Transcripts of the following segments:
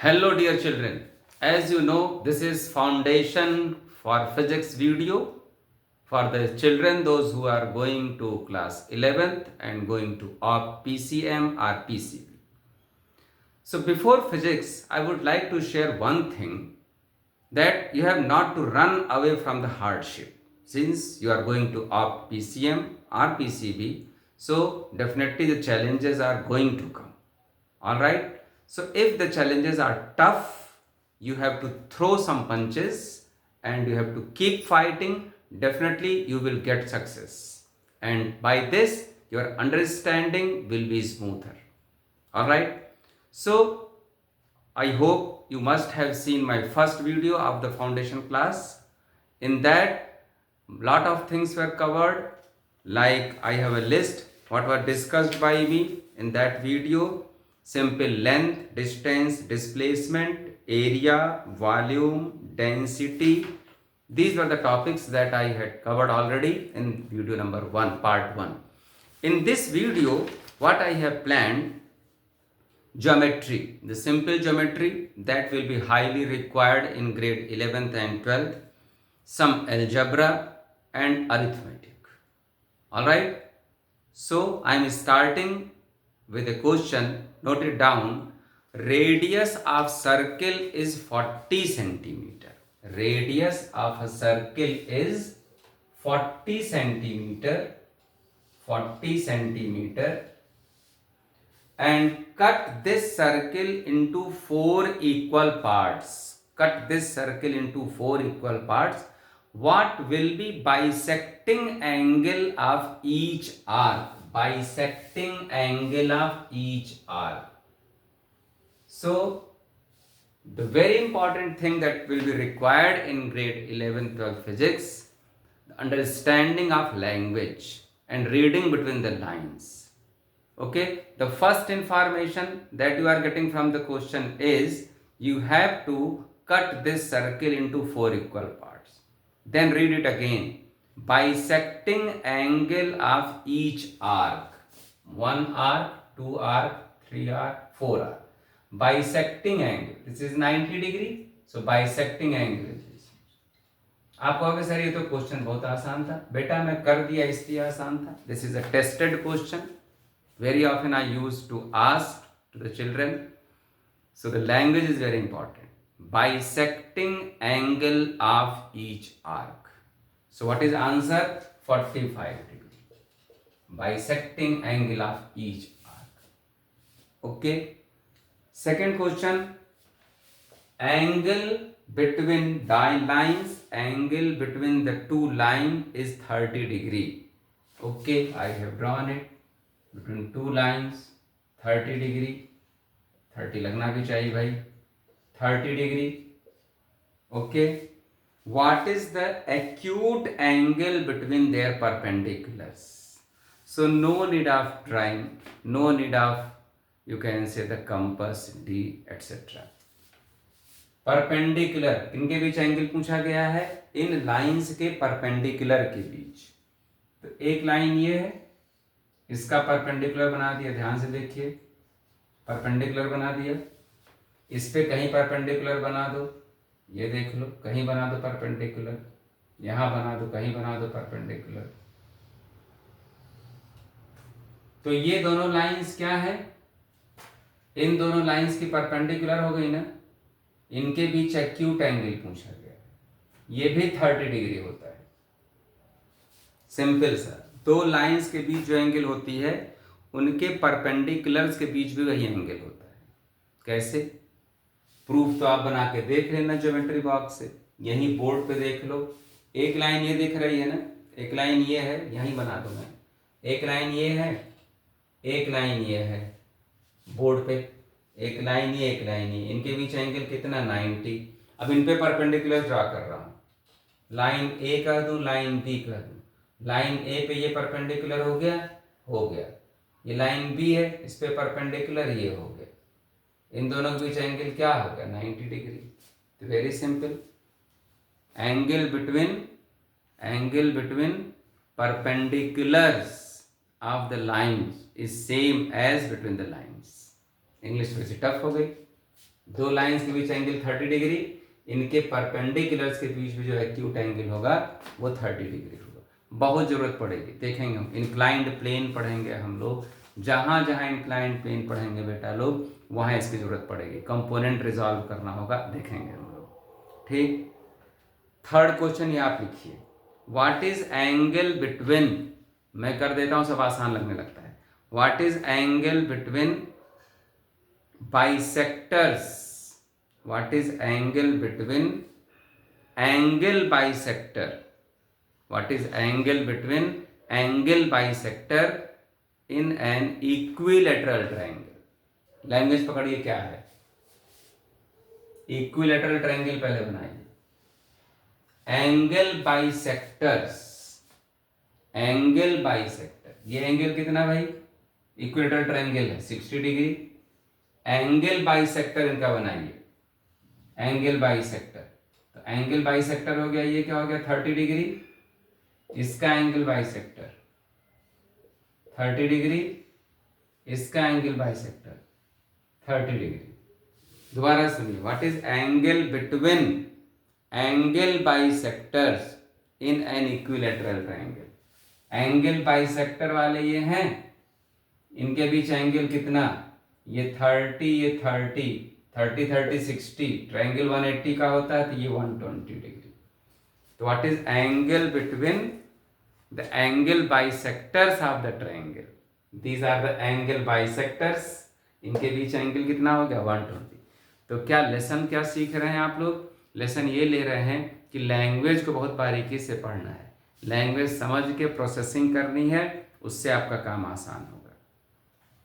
Hello dear children, as you know this is foundation for physics video for the children those who are going to class 11th and going to OP PCM or PCB. So before physics I would like to share one thing that you have not to run away from the hardship since you are going to OP PCM or PCB, so definitely the challenges are going to come. All right, so if the challenges are tough, you have to throw some punches and you have to keep fighting. Definitely you will get success, and by this your understanding will be smoother. All right, so I hope you must have seen my first video of the foundation class. In that, lot of things were covered, like I have a list what were discussed by me in that video: simple length, distance, displacement, area, volume, density. These were the topics that I had covered already in video number 1, part 1. In this video, what I have planned: geometry, the simple geometry that will be highly required in grade 11th and 12th, some algebra and arithmetic. All right, so I am starting with a question. Note it down. Radius of circle is 40 centimeter. Radius of a circle is 40 centimeter. 40 centimeter, and cut this circle into 4 equal parts. Cut this circle into 4 equal parts. What will be bisecting angle of each arc? Bisecting angle of each arc. So, the very important thing that will be required in grade 11 12 physics, the understanding of language and reading between the lines. Okay, the first information that you are getting from the question is you have to cut this circle into 4 equal parts. Then read it again. Bisecting angle of each arc. 1 arc, 2 arc, 3 arc, 4 arc. Bisecting angle. This is 90 degree. So bisecting angle is this. आप कहोगे sir ये तो question बहुत आसान था. बेटा मैं कर दिया इसलिए आसान था. This is a tested question. Very often I used to ask to the children. So the language is very important. Bisecting angle of each arc. So what is answer? 45 degree. Bisecting angle of each arc. Okay. Second question. Angle between lines. Angle between the two lines is 30 degree. Okay, I have drawn it. Between two lines 30 degree. 30 लगना भी चाहिए भाई. 30 degree. Okay, what is the acute angle between their perpendiculars? So no need of trying, no need of, you can say, the compass D etc. Perpendicular किनके बीच angle पूछा गया है? इन lines के perpendicular के बीच. तो एक लाइन ये है, इसका परपेंडिकुलर बना दिया. ध्यान से देखिए, परपेंडिकुलर बना दिया. इस पे कहीं परपेंडिकुलर बना दो. ये देख लो, कहीं बना दो परपेंडिकुलर. यहां बना दो, कहीं बना दो परपेंडिकुलर. तो ये दोनों लाइंस क्या है? इन दोनों लाइंस की परपेंडिकुलर हो गई ना. इनके बीच एक्यूट एंगल पूछा गया. ये भी 30 डिग्री होता है. सिंपल सा. दो लाइंस के बीच जो एंगल होती है उनके परपेंडिकुलर्स के बीच भी वही एंगल होता है. कैसे? प्रूफ तो आप बना के देख लेना ज्योमेट्री बॉक्स से. यहीं बोर्ड पे देख लो. एक लाइन ये दिख रही है ना, एक लाइन ये है, यहीं बना दो मैं. एक लाइन ये है, एक लाइन ये है बोर्ड पे. एक लाइन ये, एक लाइन ये. इनके बीच एंगल कितना? 90. अब इन पे परपेंडिकुलर ड्रा कर रहा हूं. लाइन ए कह दूं, लाइन बी कह दूं. लाइन ए पे ये परपेंडिकुलर हो गया, हो गया. ये लाइन बी है, इस पे परपेंडिकुलर ये हो गया. इन दोनों के बीच एंगल क्या हो गया? 90 डिग्री. तो very simple. Angle between perpendiculars of the lines is same as between the lines. English वैसे टफ हो गई, दो लाइंस के बीच एंगल 30 डिग्री, इनके परपेंडिकुलर्स के बीच में जो एक्यूट एंगल होगा वो 30 डिग्री होगा। बहुत ज़रूरत पड़ेगी, देखेंगे हम इंक्लाइंड प्लेन पढ़ेंगे हम लोग, जहाँ जहाँ इंक्लाइंड प्लेन पढ़ेंगे बेटा लोग वहाँ इसकी ज़रूरत पड़ेगी, कंपोनेंट रिजॉल्व करना होगा, देखेंगे हम लोग। ठीक, थर्ड क्वेश्चन ये आप लिखिए, व्हाट इज एंगल बिटवीन, मैं कर देता हूँ सब आसान लगने लगता है, what is angle between bisectors, what is angle between angle bisector, what is angle between angle bisector in an equilateral triangle, language पकड़िए क्या है, इक्विलेटरल ट्रायंगल पहले बनाइए, एंगल बाइसेक्टर्स, एंगल बाइसेक्टर, ये एंगल कितना भाई, इक्विलेटरल ट्रायंगल है 60 degree, angle bisector इनका बनाइए, एंगल बाइसेक्टर, तो एंगल बाइसेक्टर हो गया, ये क्या हो गया 30 डिग्री, इसका एंगल बाइसेक्टर 30 डिग्री, इसका एंगल बाइसेक्टर 30 डिग्री। दोबारा सुनिए, what is angle between angle bisectors in an equilateral triangle, angle bisector वाले ये हैं, इनके बीच एंगल कितना, ये 30, ये 30, 30 30 60, ट्रायंगल 180 का होता है तो ये 120 डिग्री। तो what is angle between the angle bisectors of the triangle, these are the angle bisectors, इनके बीच एंगल कितना हो गया 120। तो क्या लेसन क्या सीख रहे हैं आप लोग, लेसन ये ले रहे हैं कि लैंग्वेज को बहुत बारीकी से पढ़ना है, लैंग्वेज समझ के प्रोसेसिंग करनी है, उससे आपका काम आसान होगा।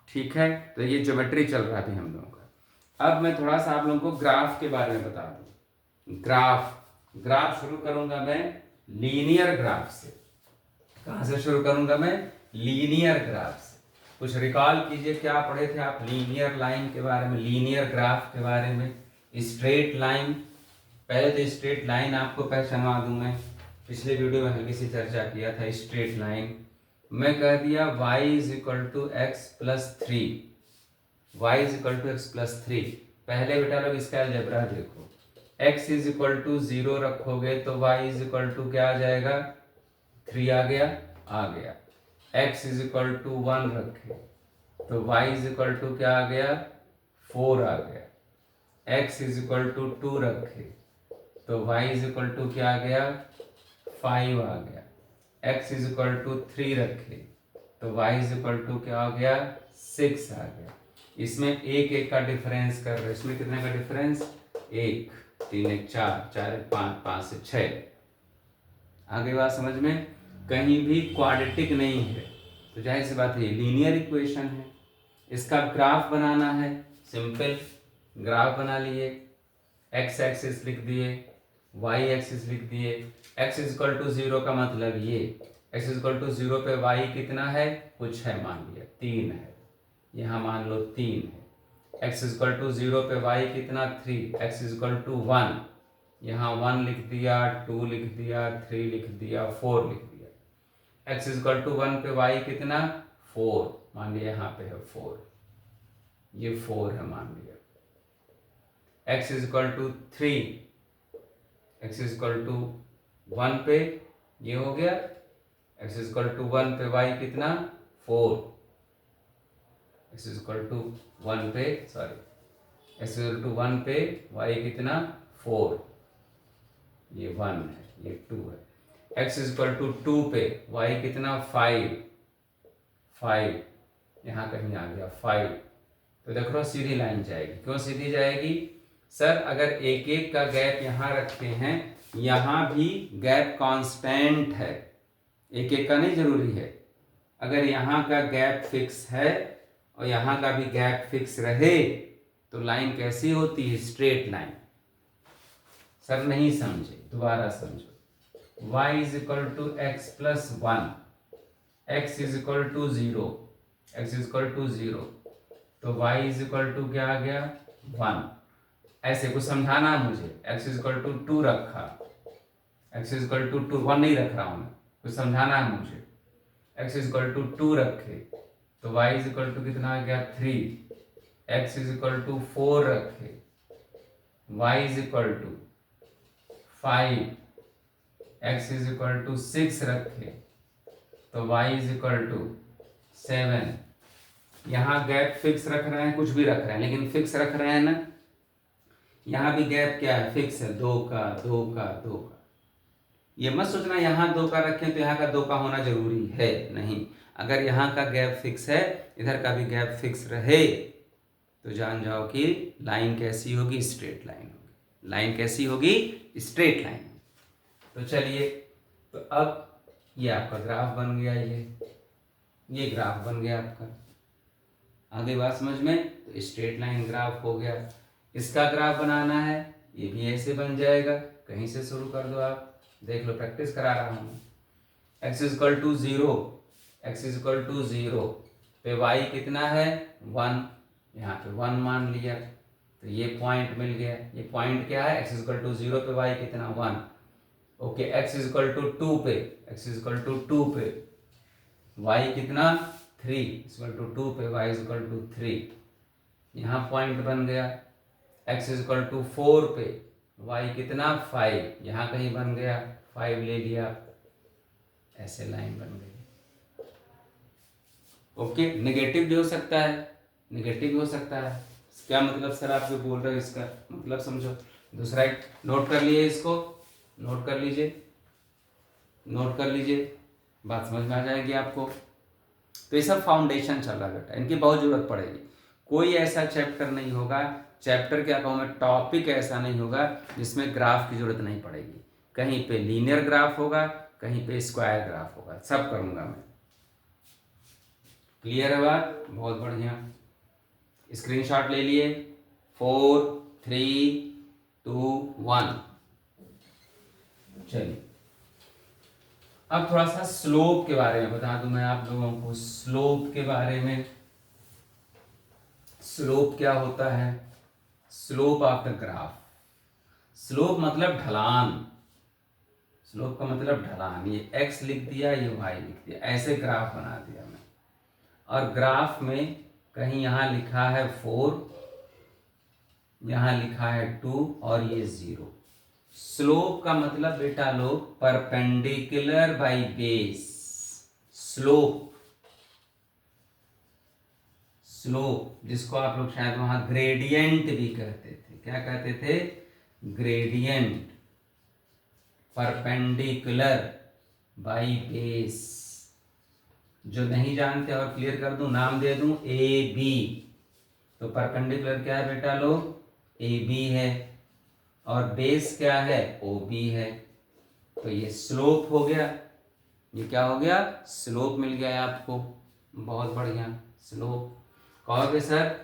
ठीक है, तो ये ज्योमेट्री चल रहा है अभी हम लोगों का। अब मैं थोड़ा सा आप लोगों को ग्राफ के बारे में बता दूं, ग्राफ शुरू करूंगा मैं लीनियर ग्राफ से। कहां से शुरू करूंगा मैं, लीनियर ग्राफ से। कुछ रिकॉल कीजिए क्या पढ़े थे आप लीनियर लाइन के बारे में, लीनियर ग्राफ के बारे में, स्ट्रेट लाइन, पहले तो स्ट्रेट लाइन आपको पहचानवा दूं मैं, पिछले वीडियो में हल्की सी चर्चा किया था स्ट्रेट लाइन, मैं कह दिया y is equal to x plus 3, y is equal to x plus 3, पहले बेटा लोग इसका अलजेब्रा देखो, x इज इक्वल टू 0 रखोगे तो y इज इक्वल टू क्या आ जाएगा 3 आ गया, x इज इक्वल टू 1 रखे तो y इज इक्वल टू क्या आ गया 4 आ गया, x इज इक्वल टू 2 रखे तो y इज इक्वल टू क्या आ गया 5 आ गया, x इज इक्वल टू 3 रखे तो y इज इक्वल टू क्या हो गया 6 आ गया। इसमें एक एक का डिफरेंस कर रहे, इसमें कितने का डिफरेंस 1, 3 1 4, 4 1 5, 5 से 6। आगे बात समझ में, कहीं भी क्वाड्रेटिक नहीं है तो जाहिर सी बात है ये लीनियर इक्वेशन है। इसका ग्राफ बनाना है, सिंपल ग्राफ बना लिए, x एक्सिस लिख दिए, y एक्सिस लिख दिए, x इज इक्वल टू 0 का मतलब ये, x इज इक्वल टू 0 पे y कितना है कुछ है, मान लिया 3 है, यहाँ मान लो 3 है, x इज इक्वल टू 0 पे y कितना 3, x इज इक्वल टू 1, यहाँ 1 लिख दिया, 2 लिख दिया, 3 लिख दिया, 4 लिख दिया, x इज इक्वल टू 1 पे y कितना 4, मान लिया यहाँ पे है 4, ये 4 है मान लिया, x is equal to 3, x is equal to 1 पे ये हो गया, x इज इक्वल टू 1 पे y कितना 4, x इज इक्वल टू 1 पे x इज इक्वल टू 1 पे y कितना 4, ये 1 है, ये 2 है, x इज इक्वल टू 2 पे y कितना 5, यहाँ कहीं आ गया 5, तो देख लो सीधी लाइन जाएगी, क्यों सीधी जाएगी सर, अगर एक एक का गैप यहाँ रखते हैं, यहाँ भी गैप कांस्टेंट है, एक एक का नहीं जरूरी है, अगर यहाँ का गैप फिक्स है और यहाँ का भी गैप फिक्स रहे तो लाइन कैसी होती है स्ट्रेट लाइन। सर नहीं समझे, दोबारा समझो, y is equal to x plus 1, x is equal to 0, x is equal to 0 तो y इज इक्वल टू क्या आ गया 1, ऐसे कुछ समझाना है मुझे, x इज इक्वल टू 2 रखा, x इज इक्वल टू 2, 1 नहीं रख रहा हूँ मैं, कुछ समझाना है मुझे, x इज इक्वल टू 2 रखे तो y इज इक्वल टू कितना आ गया 3, x इज इक्वल टू 4 रखे y is equal to 5, x is equal to 6 रखे तो y इज इक्वल टू 7। यहाँ गैप फिक्स रख रहे हैं, कुछ भी रख रहे हैं लेकिन फिक्स रख रहे हैं ना। यहाँ भी गैप क्या है, फिक्स है, 2 का 2 का 2 का। ये मत सोचना यहाँ 2 का रखें तो यहाँ का 2 का होना जरूरी है, नहीं। अगर यहाँ का गैप फिक्स है, इधर का भी गैप फिक्स रहे तो जान जाओ कि लाइन कैसी होगी, स्ट्रेट लाइन होगी। लाइन कैसी होगी, स्ट्रेट लाइन। तो चलिए, तो अब ये आपका ग्राफ बन गया, ये ग्राफ बन गया आपका। आगे बात समझ में, तो स्ट्रेट लाइन ग्राफ हो गया। इसका ग्राफ बनाना है, ये भी ऐसे बन जाएगा। कहीं से शुरू कर दो आप, देख लो, प्रैक्टिस करा रहा हूँ। x is equal to 0, x is equal to 0 पे y कितना है 1, यहाँ पे 1 मान लिया तो ये पॉइंट मिल गया। ये पॉइंट क्या है, x इज इक्वल टू 0 पे y कितना 1। Okay, x is equal to 2 पे, x इज इक्वल टू 2 पे y कितना 3, इक्वल टू 2 पे y इज इक्वल टू 3। यहाँ पॉइंट बन गया। x इज इक्वल टू 4 पे y कितना 5, यहाँ कहीं बन गया, 5 ले लिया, ऐसे लाइन बन गई। ओके, नेगेटिव भी हो सकता है, नेगेटिव भी हो सकता है। क्या मतलब सर आप जो बोल रहे हो, इसका मतलब समझो। दूसरा एक नोट कर लिए, इसको नोट कर लीजिए, नोट कर लीजिए, बात समझ में आ जाएगी आपको। तो ये सब फाउंडेशन चल रहा है बेटा, इनकी बहुत जरूरत पड़ेगी। कोई ऐसा चैप्टर नहीं होगा, चैप्टर क्या कहूँ मैं, टॉपिक ऐसा नहीं होगा जिसमें ग्राफ की जरूरत नहीं पड़ेगी। कहीं पे लीनियर ग्राफ होगा, कहीं पे स्क्वायर ग्राफ होगा, सब करूँगा मैं। क्लियर है बात, बहुत बढ़िया। स्क्रीनशॉट ले लिए, 4 3 2 1। चलिए, अब थोड़ा सा स्लोप के बारे में बता दूं मैं आप लोगों को। स्लोप के बारे में, स्लोप क्या होता है, slope of the graph. Slope मतलब ढलान, स्लोप का मतलब ढलान। ये x लिख दिया, ये y लिख दिया, ऐसे ग्राफ बना दिया मैं। और ग्राफ में कहीं यहाँ लिखा है 4, यहाँ लिखा है 2 और ये 0। स्लोप का मतलब बेटा लोग perpendicular by base. Slope, slope जिसको आप लोग शायद वहां ग्रेडियंट भी कहते थे, क्या कहते थे, ग्रेडियंट। परपेंडिकुलर बाय बेस, जो नहीं जानते और क्लियर कर दूं, नाम दे दूं ए बी। तो परपेंडिकुलर क्या है बेटा लोग, ए बी है, और बेस क्या है, ओ बी है। तो ये स्लोप हो गया, ये क्या हो गया, स्लोप मिल गया आपको। बहुत बढ़िया, स्लोप। कहोगे सर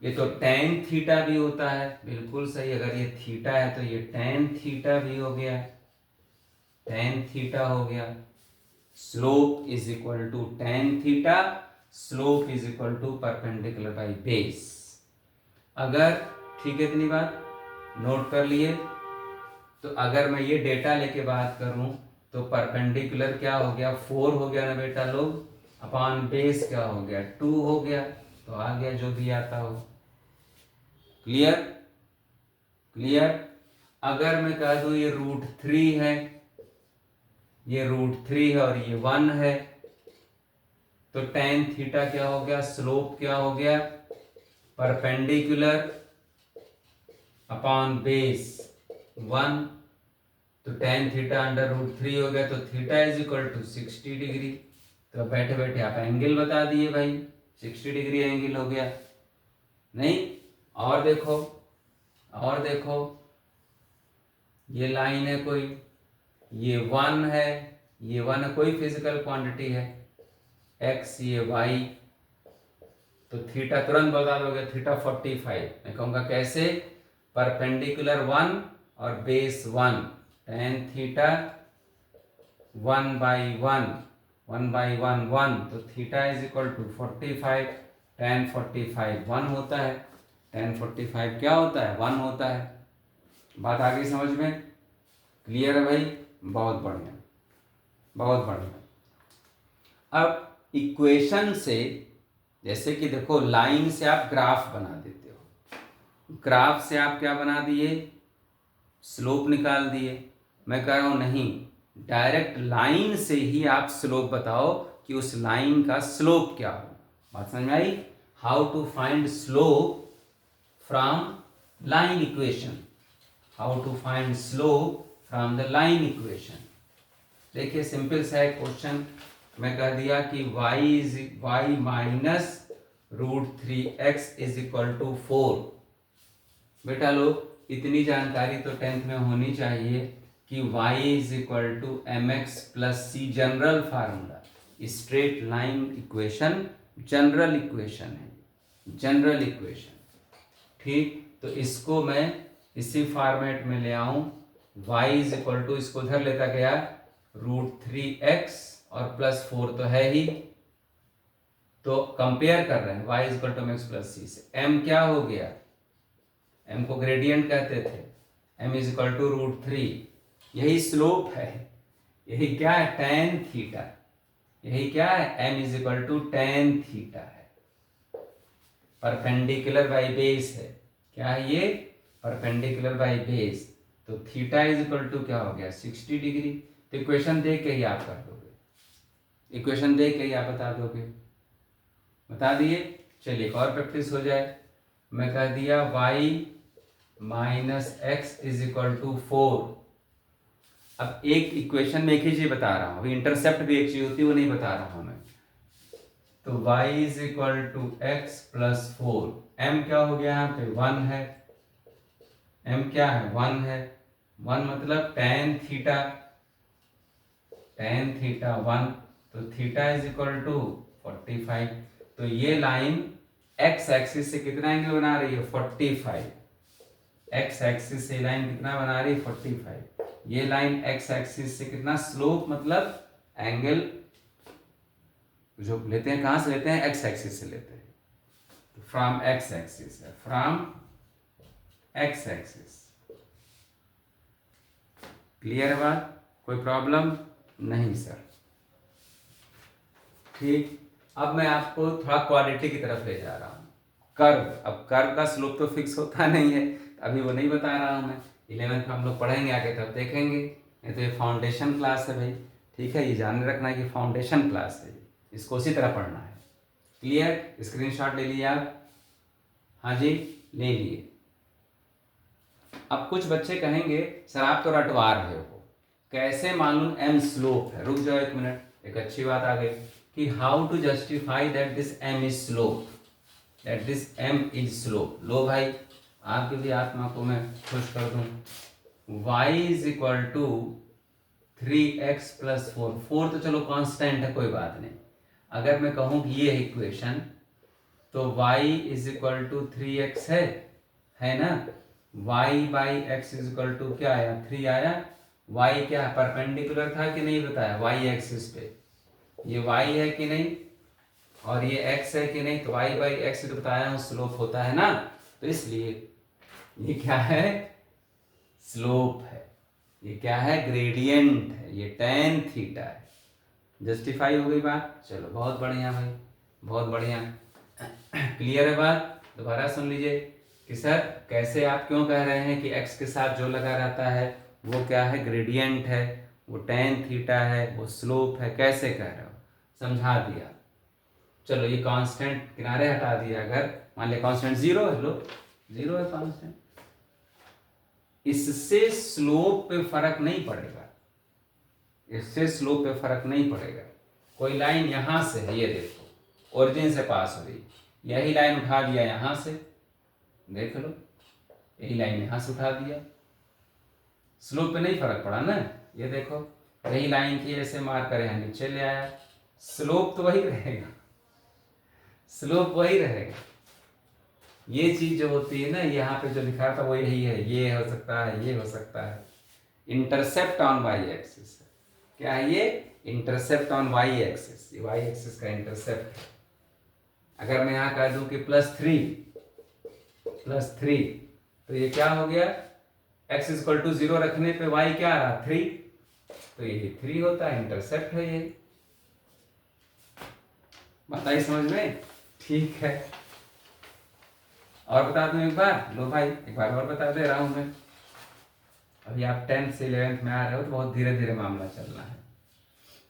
ये तो टेन थीटा भी होता है, बिल्कुल सही। अगर ये थीटा है तो ये टेन थीटा भी हो गया, टेन थीटा हो गया। Slope is equal to tan theta, slope is equal to perpendicular by base. अगर ठीक है, इतनी बात नोट कर लिए। तो अगर मैं ये डेटा लेके बात करूं तो परपेंडिकुलर क्या हो गया, 4 हो गया ना बेटा लोग, अपॉन बेस क्या हो गया, 2 हो गया। तो आ गया जो भी आता हो। Clear, clear. अगर मैं कह दूं ये √3 है, ये √3 है और ये 1 है, तो टेन थीटा क्या हो गया, स्लोप क्या हो गया, परपेंडिकुलर अपॉन बेस 1। तो टेन थीटा अंडर √3 हो गया, तो theta is equal to 60 degree. तो बैठे बैठे आप एंगल बता दिए भाई, 60 डिग्री एंगल हो गया। नहीं, और देखो, और देखो, ये लाइन है कोई, ये 1 है, ये 1 है, कोई फिजिकल क्वांटिटी है, x ये y। तो थीटा तुरंत बता दोगे, थीटा 45। मैं कहूँगा कैसे, परपेंडिकुलर 1 और बेस 1, टेन थीटा 1/1, 1/1 1। तो theta is equal to 45, tan 45 1 होता है, टेन 45 क्या होता है, 1 होता है। बात आ गई समझ में, क्लियर है भाई, बहुत बढ़िया, बहुत बढ़िया। अब इक्वेशन से, जैसे कि देखो लाइन से आप ग्राफ बना देते हो, ग्राफ से आप क्या बना दिए, स्लोप निकाल दिए। मैं कह रहा हूं नहीं, डायरेक्ट लाइन से ही आप स्लोप बताओ कि उस लाइन का स्लोप क्या हो। बात समझ में आई? How to find slope from line equation, how to find slope from the line equation. देखिए सिंपल सा एक क्वेश्चन, मैं कह दिया कि y minus √3x is equal to 4। बेटा लोग इतनी जानकारी तो 10th में होनी चाहिए कि y is equal to mx plus c general formula, straight line equation general equation है, जनरल इक्वेशन। ठीक, तो इसको मैं इसी फॉर्मेट में ले आऊं, y इज इक्वल टू, इसको उधर लेता गया √3x और प्लस 4 तो है ही, तो कंपेयर कर रहे हैं y is equal to mx plus c से। m क्या हो गया, m को ग्रेडियंट कहते थे, m इज इक्वल टू √3, यही स्लोप है, यही क्या है, tan थीटा, यही क्या है, m is equal to tan theta है, परपेंडिकुलर बाई बेस है। क्या है ये, परपेंडिकुलर बाई बेस, तो थीटा इज इक्वल टू क्या हो गया, 60 डिग्री। तो इक्वेशन देख के ही आप कर दोगे, इक्वेशन देख के ही आप बता दोगे, बता दिए। चलिए एक और प्रैक्टिस हो जाए, मैं कह दिया y minus x is equal to 4। अब एक इक्वेशन में एक ही चीज बता रहा हूं, अभी इंटरसेप्ट भी एक चीज होती है वो नहीं बता रहा हूं मैं। तो y is equal to x plus 4, m क्या हो गया यहाँ पे, 1 है, m क्या है, 1 है, 1 मतलब tan थीटा, tan थीटा 1, तो थीटा इज इक्वल टू 45। तो ये लाइन x एक्सिस से कितना एंगल बना रही है, 45। x एक्सिस से लाइन कितना बना रही है, 45। ये लाइन x एक्सिस से कितना, स्लोप मतलब एंगल जो लेते हैं कहां से लेते हैं, x एक्सिस से लेते हैं, तो फ्रॉम x एक्सिस है, फ्रॉम x एक्सिस। क्लियर है बात, कोई प्रॉब्लम नहीं सर? ठीक, अब मैं आपको थोड़ा क्वालिटी की तरफ ले जा रहा हूं, कर्व। अब कर्व का स्लोप तो फिक्स होता नहीं है, अभी वो नहीं बता रहा हूं मैं, 11th में हम लोग पढ़ेंगे आगे तब देखेंगे, नहीं तो ये फाउंडेशन क्लास है भाई। ठीक है, ये ध्यान रखना है कि फाउंडेशन क्लास है, इसको उसी तरह पढ़ना है। क्लियर, स्क्रीनशॉट ले लिए आप? हाँ जी, ले लिए। अब कुछ बच्चे कहेंगे सर आप तो रटवा रहे हो, कैसे मालूम m स्लोप है। रुक जाओ एक मिनट, एक अच्छी बात आ गई कि how to justify that this m is slope, that this m is slope. लो भाई, आपकी भी आत्मा को मैं खुश कर दूं। y is equal to 3x plus 4, 4 तो चलो कांस्टेंट है, कोई बात नहीं। अगर मैं कहूं कि ये इक्वेशन, तो y is equal to 3x है ना, y by x is equal to क्या आया, 3 आया। y क्या परपेंडिकुलर था कि नहीं बताया, y एक्सिस पे, ये y है कि नहीं और ये x है कि नहीं, तो y बाई एक्स तो बताया हूं स्लोप होता है ना, तो इसलिए ये क्या है, स्लोप है। ये क्या है, ग्रेडियंट है, ये tan थीटा है। जस्टिफाई हो गई बात, चलो बहुत बढ़िया भाई, बहुत बढ़िया। क्लियर है बात? दोबारा सुन लीजिए कि सर कैसे, आप क्यों कह रहे हैं कि x के साथ जो लगा रहता है वो क्या है, ग्रेडियंट है, वो tan थीटा है, वो स्लोप है, कैसे कह रहे हो, समझा दिया। चलो ये कांस्टेंट किनारे हटा दिया, अगर मान लिया कांस्टेंट 0 है, लो 0 है कांस्टेंट, इससे स्लोप पे फर्क नहीं पड़ेगा, इससे स्लोप पे फर्क नहीं पड़ेगा। कोई लाइन यहां से है, ये देखो ओरिजिन से पास हो रही, यही लाइन उठा दिया यहां से, देख लो यही लाइन यहां से उठा दिया, स्लोप पे नहीं फर्क पड़ा ना। ये देखो यही लाइन की ऐसे मार कर यहां नीचे ले आया, स्लोप तो वही रहेगा, स्लोप वही रहेगा। ये चीज जो होती है ना, यहाँ पे जो लिखा था वो यही है, ये हो सकता है, ये हो सकता है। इंटरसेप्ट ऑन वाई एक्सिस, क्या है ये, इंटरसेप्ट ऑन वाई एक्सिस, ये वाई एक्सिस का इंटरसेप्ट है। अगर मैं यहाँ कह दूं कि +3 तो ये क्या हो गया, x इक्वल टू 0 रखने पे y क्या आ रहा, 3, तो यही 3 होता है, इंटरसेप्ट है ये। बताइए समझ में? ठीक है, और बता दूं एक बार, लो भाई एक बार और बता दे रहा हूं मैं। अभी आप 10th से 11th में आ रहे हो तो बहुत धीरे धीरे मामला चलना है।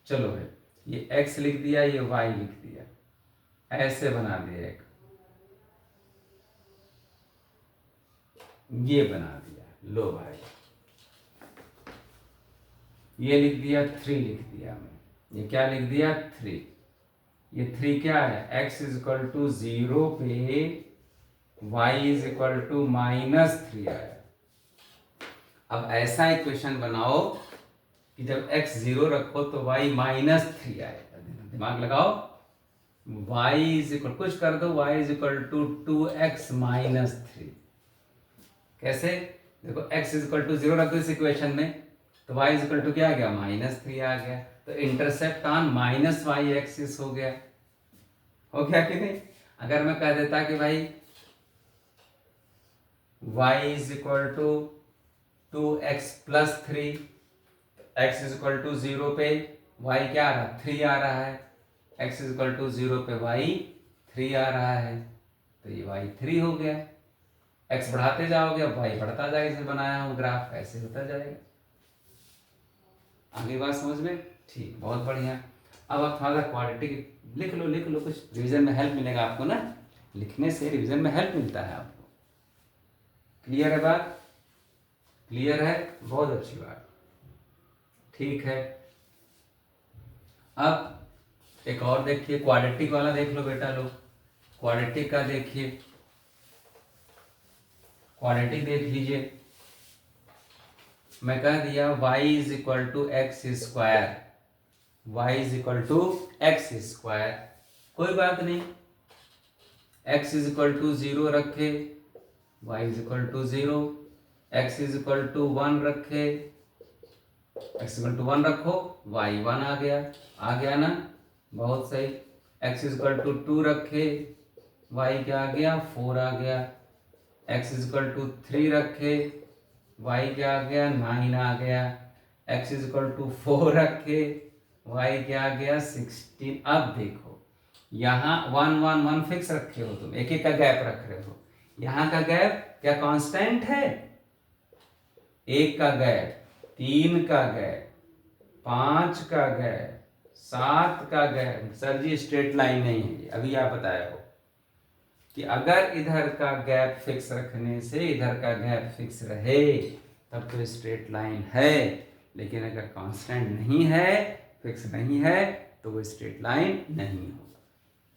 चलो भाई, ये x लिख दिया, ये y लिख दिया, ऐसे बना दिया, एक ये बना दिया। लो भाई, ये लिख दिया, 3 लिख दिया मैं। ये क्या लिख दिया? 3। ये 3 क्या है? x इज इक्वल टू 0 पे y इज इक्वल टू -3 आया। अब ऐसा इक्वेशन बनाओ कि जब x 0 रखो तो y -3 आएगा। दिमाग लगाओ, y इज इक्वल, कुछ कर दो, y is equal to 2x -3। कैसे? देखो x इज इक्वल टू 0 रख दो इस इक्वेशन में, तो y इज इक्वल टू क्या आ गया? -3 आ गया। तो इंटरसेप्ट ऑन -y एक्सिस हो गया। हो गया कि नहीं? अगर मैं कह देता कि भाई y is equal to 2x + 3, x is equal to 0 पे y क्या आ रहा है? 3 आ रहा है। x इज इक्वल टू 0 पे y 3 आ रहा है, तो ये y 3 हो गया। x बढ़ाते जाओगे, अब y बढ़ता जाएगा। जैसे बनाया हूँ ग्राफ, ऐसे होता जाएगा। आगे बात समझ में? ठीक, बहुत बढ़िया। अब आप थोड़ा सा क्वाड्रेटिक लिख लो, कुछ रिवीजन में हेल्प मिलेगा आपको ना। लिखने से रिवीजन में हेल्प मिलता है आपको। क्लियर है बात? क्लियर है? बहुत अच्छी बात। ठीक है, अब एक और देखिए, क्वाड्रेटिक वाला देख लो बेटा लोग। क्वाड्रेटिक का देखिए, क्वाड्रेटिक देख लीजिए। मैं कह दिया y is equal to x square, y is equal to x square. कोई बात नहीं, x इज इक्वल टू 0 रखे, y is equal to 0, x is equal to 1 रखे, x इक्वल टू 1 रखो, y 1 आ गया ना? बहुत सही। x इज इक्वल टू 2 रखे, y क्या आ गया? 4 आ गया। x इज इक्वल टू 3 रखे, y क्या आ गया? 9 आ गया। x इज इक्वल टू 4 रखे, y क्या आ गया? 16। अब देखो, यहाँ 1 1 1 फिक्स रखे हो तुम, एक एक का गैप रख रहे हो। यहाँ का गैप क्या कांस्टेंट है? 1 का गैप, 3 का गैप, 5 का गैप, 7 का गैप। सर जी स्ट्रेट लाइन नहीं है, अभी आप बताए हो कि अगर इधर का गैप फिक्स रखने से इधर का गैप फिक्स रहे तब तो स्ट्रेट लाइन है, लेकिन अगर कांस्टेंट नहीं है, फिक्स नहीं है, तो वो स्ट्रेट लाइन नहीं होगा।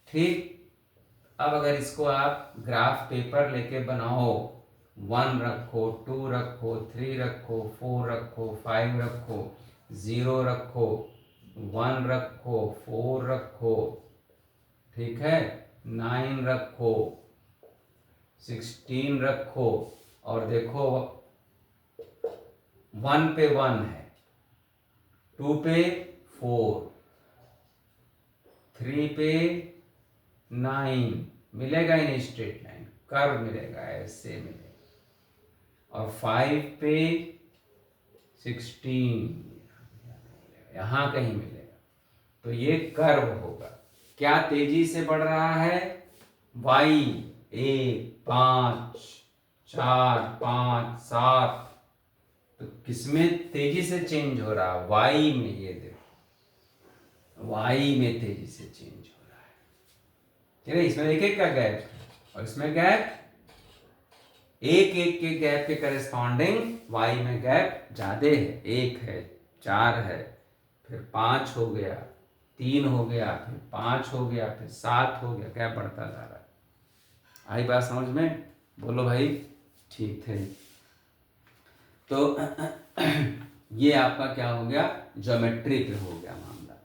ठीक, अब अगर इसको आप ग्राफ पेपर लेके बनाओ, 1 रखो, 2 रखो, 3 रखो, 4 रखो, 5 रखो, 0 रखो, 1 रखो, 4 रखो, ठीक है, 9 रखो, 16 रखो, और देखो 1 पे 1 है, 2 पे 4, 3 पे 9, मिलेगा ही नहीं स्ट्रेट लाइन, कर्व मिलेगा, ऐसे मिलेगा। और 5 पे 16, यहाँ कहीं मिलेगा, तो ये कर्व होगा। क्या तेजी से बढ़ रहा है? y 1 5 4 5 7, तो किसमें तेजी से चेंज हो रहा है? y में। ये देखो, y में तेजी से चेंज हो रहा है। ठीक है, इसमें एक एक का गैप, और इसमें गैप एक एक के गैप के करेस्पॉन्डिंग y में गैप ज्यादा है। 1 है, 4 है, फिर 5 हो गया, 3 हो गया, फिर 5 हो गया, फिर 7 हो गया, गैप बढ़ता जा रहा है। आई बात समझ में? बोलो भाई। ठीक है, तो ये आपका क्या हो गया? ज्योमेट्री पे हो गया मामला।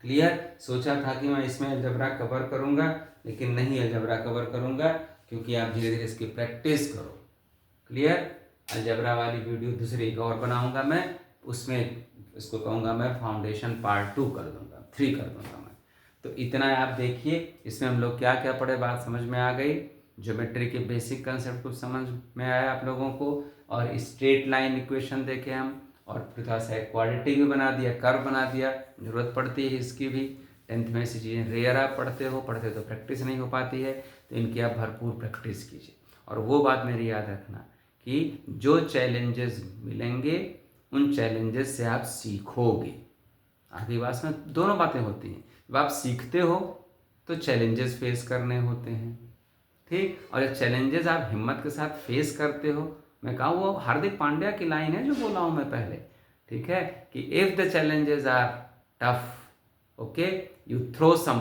क्लियर? सोचा था कि मैं इसमें अलजेब्रा कवर करूंगा, लेकिन नहीं अलजेब्रा कवर करूंगा, क्योंकि आप धीरे धीरे इसकी प्रैक्टिस करो। क्लियर? अलजेब्रा वाली वीडियो दूसरी एक और बनाऊंगा मैं, उसमें इसको कहूँगा मैं फाउंडेशन पार्ट 2 कर दूंगा, 3 कर दूंगा मैं। तो इतना आप देखिए, इसमें हम लोग क्या क्या पढ़े, बात समझ में आ गई। ज्योमेट्री के बेसिक कंसेप्ट कुछ समझ में आया आप लोगों को, और स्ट्रेट लाइन इक्वेशन देखे हम, और थोड़ा सा क्वाड्रेटिक भी बना दिया, कर्व बना दिया। जरूरत पड़ती है इसकी भी, 10th में ऐसी चीज़ें रेयर आप पढ़ते हो तो प्रैक्टिस नहीं हो पाती है, तो इनकी आप भरपूर प्रैक्टिस कीजिए। और वो बात मेरी याद रखना कि जो चैलेंजेस मिलेंगे उन चैलेंजेस से आप सीखोगे। आखिरी बात में दोनों बातें होती हैं। जब आप सीखते हो तो चैलेंजेस फेस करने होते हैं, ठीक। और जब चैलेंजेस आप हिम्मत के साथ फेस करते हो, मैं कहूँ वो हार्दिक पांड्या की लाइन है जो बोला हूँ मैं पहले, ठीक है, कि if the challenges are tough, okay, you throw some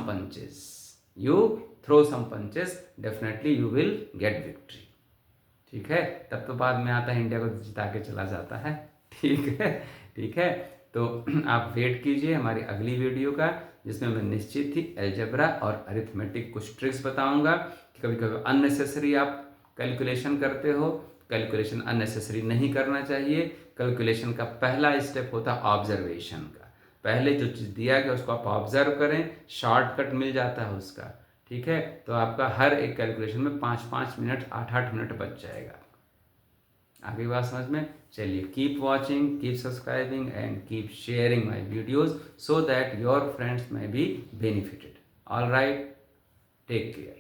punches, definitely you will get victory, ठीक है। तब तो बाद में आता है इंडिया को जिता के चला जाता है, ठीक है, ठीक है। तो आप वेट कीजिए हमारी अगली वीडियो का, जिसमें मैं निश्चित ही अलजेब्रा और अरिथमेटिक कुछ ट्रिक्स बताऊंगा कि कभी कभी अननेसेसरी आप कैलकुलेशन करते हो, कैलकुलेशन अननेसेसरी नहीं करना चाहिए। कैलकुलेशन का पहला स्टेप होता है ऑब्जर्वेशन का। पहले जो चीज़ दिया गया उसको आप ऑब्जर्व करें, शॉर्टकट मिल जाता है उसका, ठीक है। तो आपका हर एक कैलकुलेशन में 5-5 मिनट 8-8 मिनट बच जाएगा। आगे बात समझ में? चलिए, keep watching, keep subscribing and keep sharing my videos so that your friends may be benefited. All right, take care.